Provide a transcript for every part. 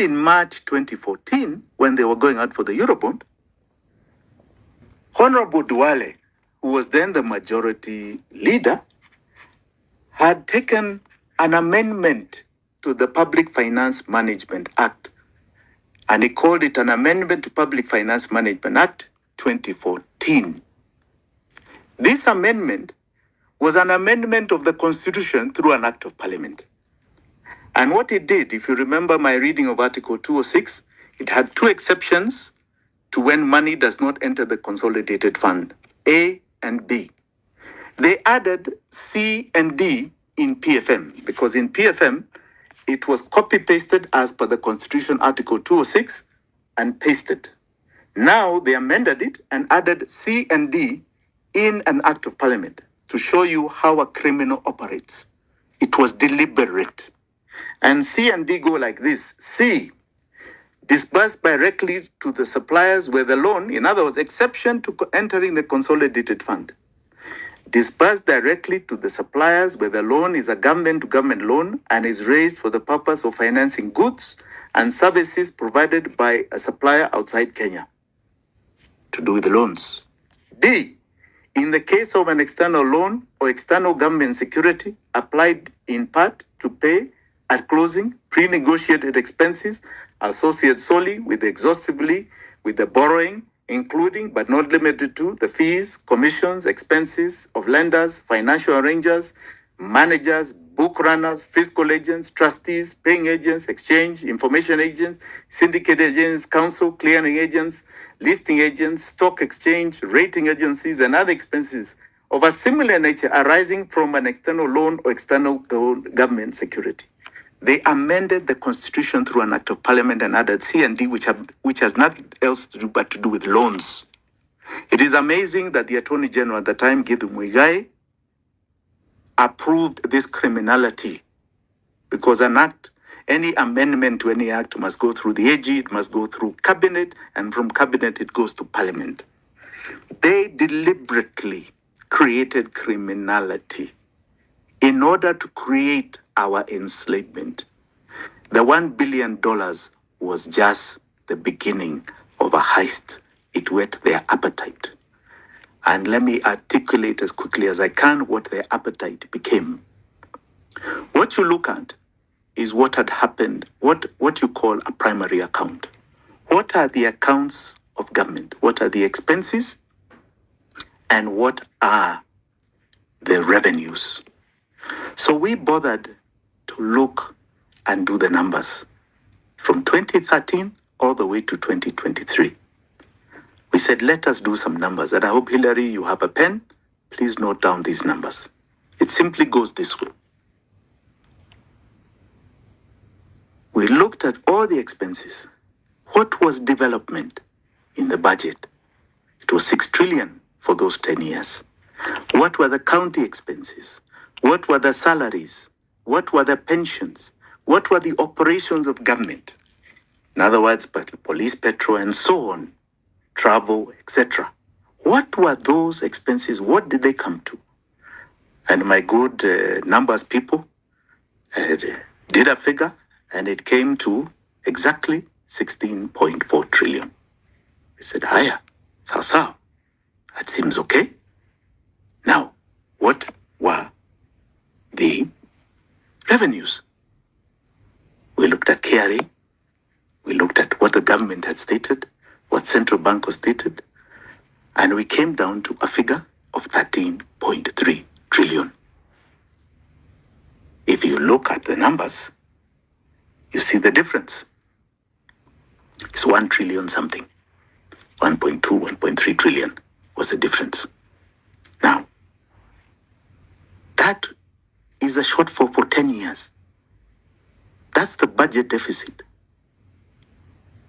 In March 2014, when they were going out for the Eurobond, Honorable Duale, who was then the majority leader, had taken an amendment to the Public Finance Management Act, and he called it an Amendment to Public Finance Management Act 2014. This amendment was an amendment of the Constitution through an Act of Parliament. And what it did, if you remember my reading of Article 206, it had two exceptions to when money does not enter the consolidated fund, A and B. They added C and D in PFM, because in PFM, it was copy-pasted as per the Constitution Article 206 and pasted. Now they amended it and added C and D in an Act of Parliament to show you how a criminal operates. It was deliberate. And C and D go like this. C, disbursed directly to the suppliers where the loan, in other words, exception to entering the consolidated fund. Disbursed directly to the suppliers where the loan is a government-to-government loan and is raised for the purpose of financing goods and services provided by a supplier outside Kenya. To do with the loans. D, in the case of an external loan or external government security applied in part to pay at closing pre-negotiated expenses associated solely with exhaustively with the borrowing, including but not limited to the fees, commissions, expenses of lenders, financial arrangers, managers, book runners, fiscal agents, trustees, paying agents, exchange, information agents, syndicate agents, counsel, clearing agents, listing agents, stock exchange, rating agencies, and other expenses of a similar nature arising from an external loan or external government security. They amended the Constitution through an Act of Parliament and added C and D, which has nothing else to do but to do with loans. It is amazing that the Attorney General at the time, Githu Muigai, approved this criminality, because any amendment to any act must go through the AG, it must go through cabinet, and from cabinet it goes to parliament. They deliberately created criminality in order to create our enslavement. The $1 billion was just the beginning of a heist. It whet their appetite. And let me articulate as quickly as I can what their appetite became. What you look at is what had happened, what you call a primary account. What are the accounts of government? What are the expenses? And what are the revenues? So we bothered to look and do the numbers from 2013 all the way to 2023. We said, let us do some numbers. And I hope, Hillary, you have a pen. Please note down these numbers. It simply goes this way. We looked at all the expenses. What was development in the budget? It was 6 trillion for those 10 years. What were the county expenses? What were the salaries? What were the pensions? What were the operations of government? In other words, police, petrol, and so on, travel, etc. What were those expenses? What did they come to? And my good numbers people did a figure, and it came to exactly 16.4 trillion. We said, higher, so, that seems okay. Now, what were the revenues? We looked at KRA, we looked at what the government had stated, what central bank was stated, and we came down to a figure of 13.3 trillion. If you look at the numbers, you see the difference. It's 1 trillion something. 1.2, 1.3 trillion was the difference. Now, that is a shortfall for 10 years. That's the budget deficit.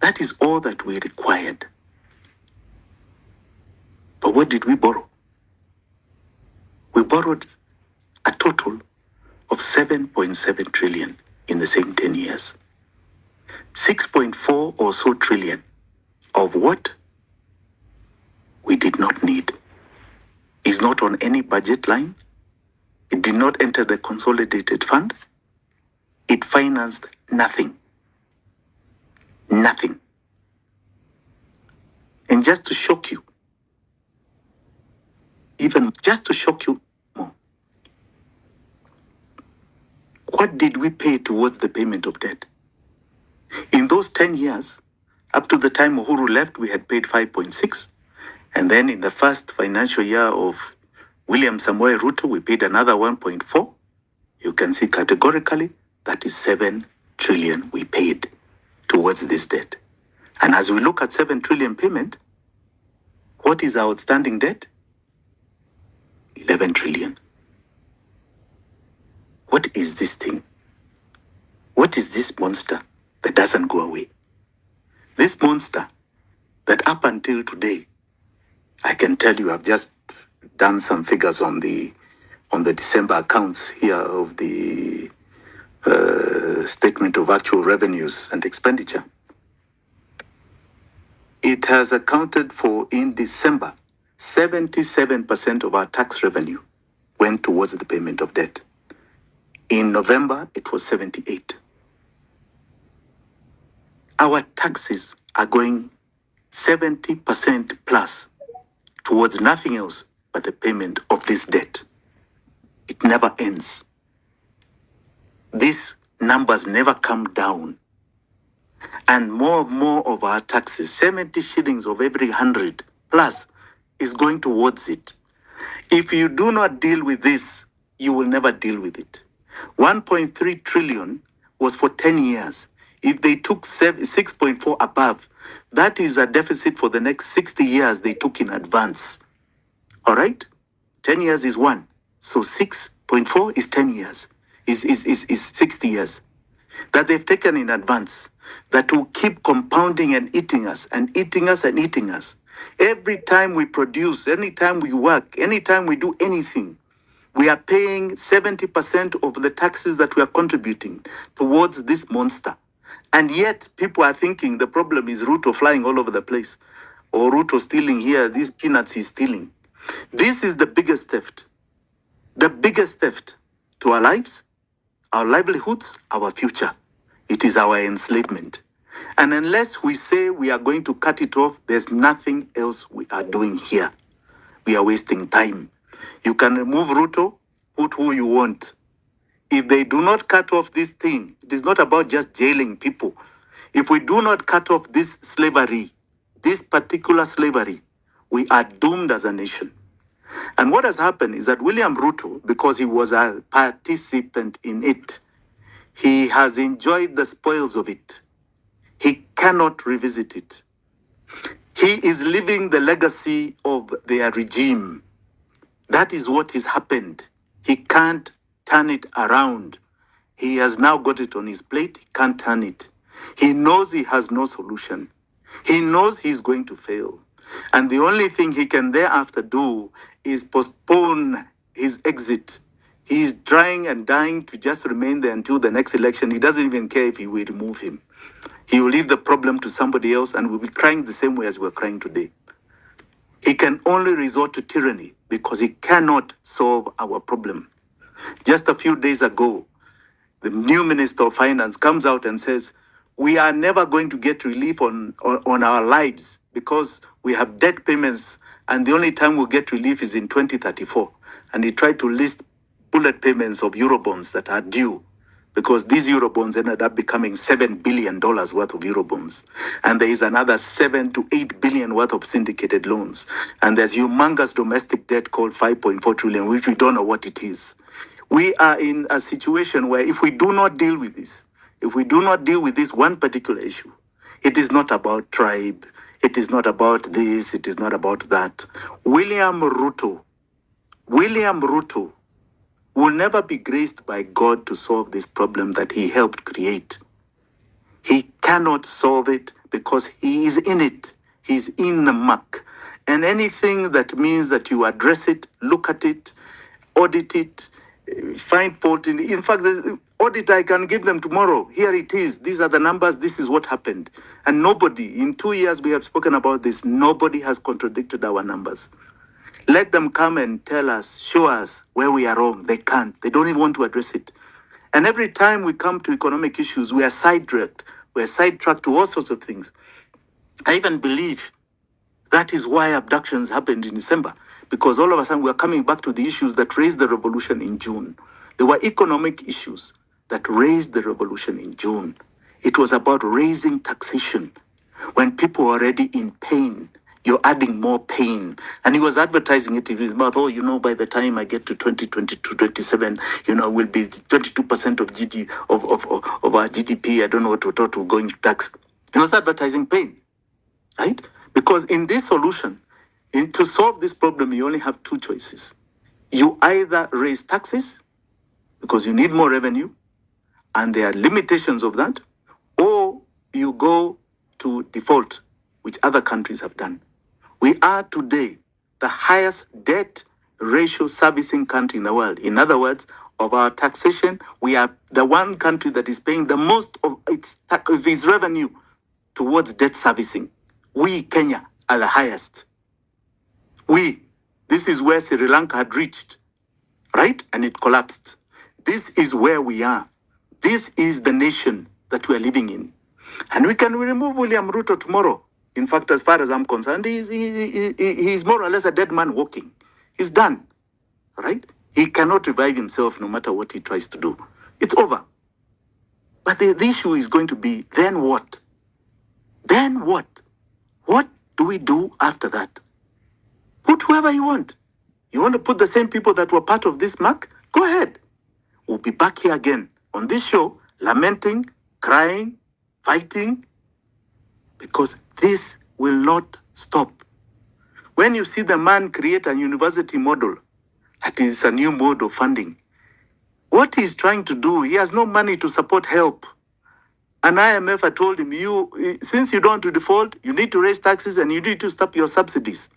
That is all that we required. But what did we borrow? We borrowed a total of 7.7 trillion in the same 10 years. 6.4 or so trillion of what we did not need is not on any budget line. It did not enter the consolidated fund. It financed nothing. Nothing. And just to shock you, even just to shock you more, what did we pay towards the payment of debt? In those 10 years, up to the time Uhuru left, we had paid 5.6. And then in the first financial year of William Samoei Ruto, we paid another 1.4. You can see categorically that is 7 trillion we paid towards this debt. And as we look at 7 trillion payment, what is our outstanding debt? 11 trillion. What is this thing? What is this monster that doesn't go away? This monster that up until today, I can tell you, I've just done some figures on the December accounts here of the statement of actual revenues and expenditure. It has accounted for, in December, 77% of our tax revenue went towards the payment of debt. In November, it was 78. Our taxes are going 70% plus towards nothing else but the payment of this debt. It never ends. These numbers never come down. And more of our taxes, 70 shillings of every 100 plus, is going towards it. If you do not deal with this, you will never deal with it. 1.3 trillion was for 10 years. If they took 6.4 above, that is a deficit for the next 60 years they took in advance. All right? 10 years is 1. So 6.4 is 10 years, is 60 years that they've taken in advance, that will keep compounding and eating us and eating us and eating us. Every time we produce, anytime we work, anytime we do anything, we are paying 70% of the taxes that we are contributing towards this monster. And yet people are thinking the problem is Ruto flying all over the place, or Ruto stealing here, these peanuts he's stealing. This is the biggest theft to our lives, our livelihoods, our future. It is our enslavement. And unless we say we are going to cut it off, there's nothing else we are doing here. We are wasting time. You can remove Ruto, put who you want. If they do not cut off this thing, it is not about just jailing people. If we do not cut off this slavery, this particular slavery, we are doomed as a nation. And what has happened is that William Ruto, because he was a participant in it, he has enjoyed the spoils of it. He cannot revisit it. He is living the legacy of their regime. That is what has happened. He can't turn it around. He has now got it on his plate. He can't turn it. He knows he has no solution. He knows he's going to fail. And the only thing he can thereafter do is postpone his exit. He's trying and dying to just remain there until the next election. He doesn't even care if he will remove him. He will leave the problem to somebody else and will be crying the same way as we're crying today. He can only resort to tyranny because he cannot solve our problem. Just a few days ago, the new Minister of Finance comes out and says, we are never going to get relief on our lives because we have debt payments and the only time we'll get relief is in 2034. And he tried to list bullet payments of Eurobonds that are due because these Eurobonds ended up becoming $7 billion worth of Eurobonds. And there is another 7 to 8 billion worth of syndicated loans. And there's humongous domestic debt called 5.4 trillion, which we don't know what it is. We are in a situation where if we do not deal with this, if we do not deal with this one particular issue, it is not about tribe, it is not about this, it is not about that. William Ruto will never be graced by God to solve this problem that he helped create. He cannot solve it because he is in it. He's in the muck. And anything that means that you address it, look at it, audit it, find fault in it. In fact, the audit I can give them tomorrow. Here it is. These are the numbers. This is what happened. And nobody, in 2 years we have spoken about this, nobody has contradicted our numbers. Let them come and tell us, show us where we are wrong. They can't. They don't even want to address it. And every time we come to economic issues, we are sidetracked We're sidetracked to all sorts of things. I even believe that is why abductions happened in December, because all of a sudden we're coming back to the issues that raised the revolution in June. There were economic issues that raised the revolution in June. It was about raising taxation. When people were already in pain, you're adding more pain. And he was advertising it in his mouth, by the time I get to 2022, 27, will be 22% of of our GDP. I don't know what will go into tax. He was advertising pain, right? Because in this solution, to solve this problem, you only have two choices. You either raise taxes because you need more revenue, and there are limitations of that, or you go to default, which other countries have done. We are today the highest debt ratio servicing country in the world. In other words, of our taxation, we are the one country that is paying the most of its revenue towards debt servicing. We, Kenya, are the highest. This is where Sri Lanka had reached, right? And it collapsed. This is where we are. This is the nation that we are living in. And we can remove William Ruto tomorrow. In fact, as far as I'm concerned, he's more or less a dead man walking. He's done, right? He cannot revive himself no matter what he tries to do. It's over. But the issue is going to be, then what? Then what? What do we do after that? Put whoever you want. You want to put the same people that were part of this mark? Go ahead. We'll be back here again on this show, lamenting, crying, fighting, because this will not stop. When you see the man create a university model, that is a new mode of funding, what he's trying to do, he has no money to support help. And IMF had told him, since you don't want to default, you need to raise taxes and you need to stop your subsidies.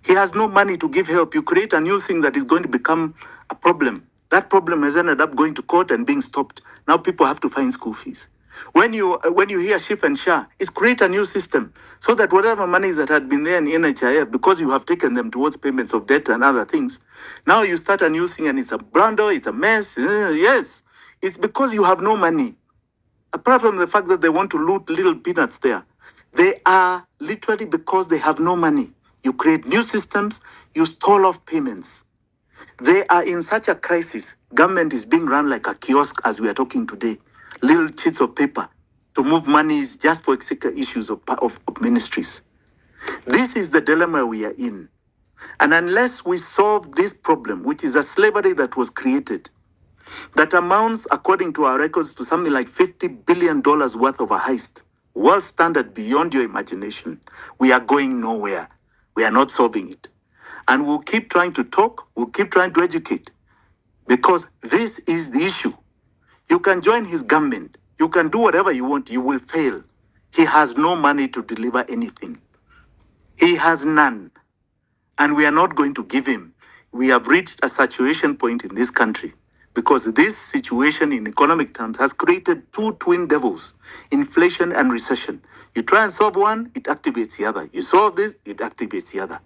He has no money to give help. You create a new thing that is going to become a problem. That problem has ended up going to court and being stopped. Now people have to find school fees. When you hear SHIF and SHA, it's create a new system so that whatever monies that had been there in NHIF, because you have taken them towards payments of debt and other things, now you start a new thing and it's a blunder, it's a mess. Yes, it's because you have no money. Apart from the fact that they want to loot little peanuts there, they are literally because they have no money. You create new systems, you stall off payments. They are in such a crisis. Government is being run like a kiosk as we are talking today. Little sheets of paper to move monies just for issues of ministries. This is the dilemma we are in. And unless we solve this problem, which is a slavery that was created, that amounts, according to our records, to something like $50 billion worth of a heist, world standard beyond your imagination, we are going nowhere. We are not solving it. And we'll keep trying to talk, we'll keep trying to educate, because this is the issue. You can join his government, you can do whatever you want, you will fail. He has no money to deliver anything. He has none. And we are not going to give him. We have reached a saturation point in this country because this situation in economic terms has created two twin devils, inflation and recession. You try and solve one, it activates the other. You solve this, it activates the other.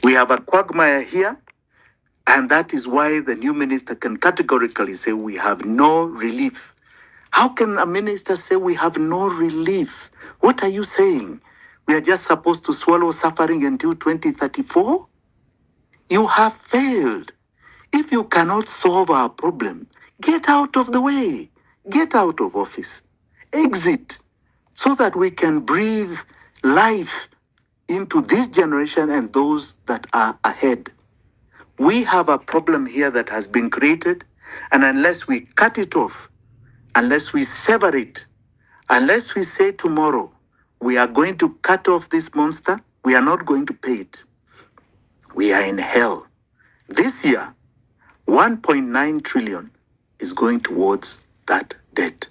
We have a quagmire here, and that is why the new minister can categorically say we have no relief. How can a minister say we have no relief? What are you saying? We are just supposed to swallow suffering until 2034? You have failed. If you cannot solve our problem, get out of the way. Get out of office. Exit so that we can breathe life into this generation and those that are ahead. We have a problem here that has been created, and unless we cut it off, unless we sever it, unless we say tomorrow we are going to cut off this monster, we are not going to pay it. We are in hell. This year, 1.9 trillion is going towards that debt.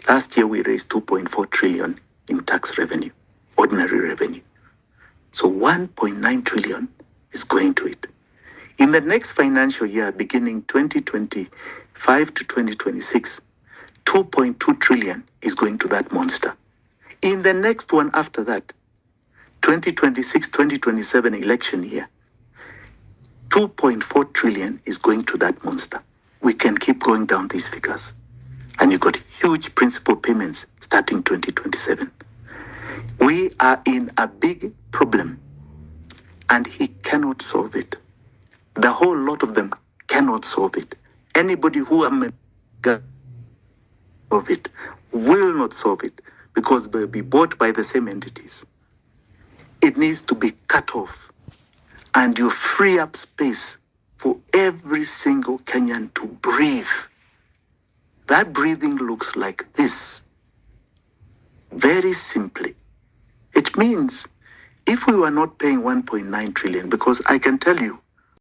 Last year, we raised 2.4 trillion in tax revenue, ordinary revenue. So 1.9 trillion is going to it. In the next financial year, beginning 2025 to 2026, 2.2 trillion is going to that monster. In the next one after that, 2026, 2027 election year, 2.4 trillion is going to that monster. We can keep going down these figures. And you got huge principal payments starting 2027. We are in a big problem, and he cannot solve it. The whole lot of them cannot solve it. Anybody who am solve it will not solve it because they'll be bought by the same entities. It needs to be cut off, and you free up space for every single Kenyan to breathe. That breathing looks like this. Very simply, it means if we were not paying 1.9 trillion, because I can tell you,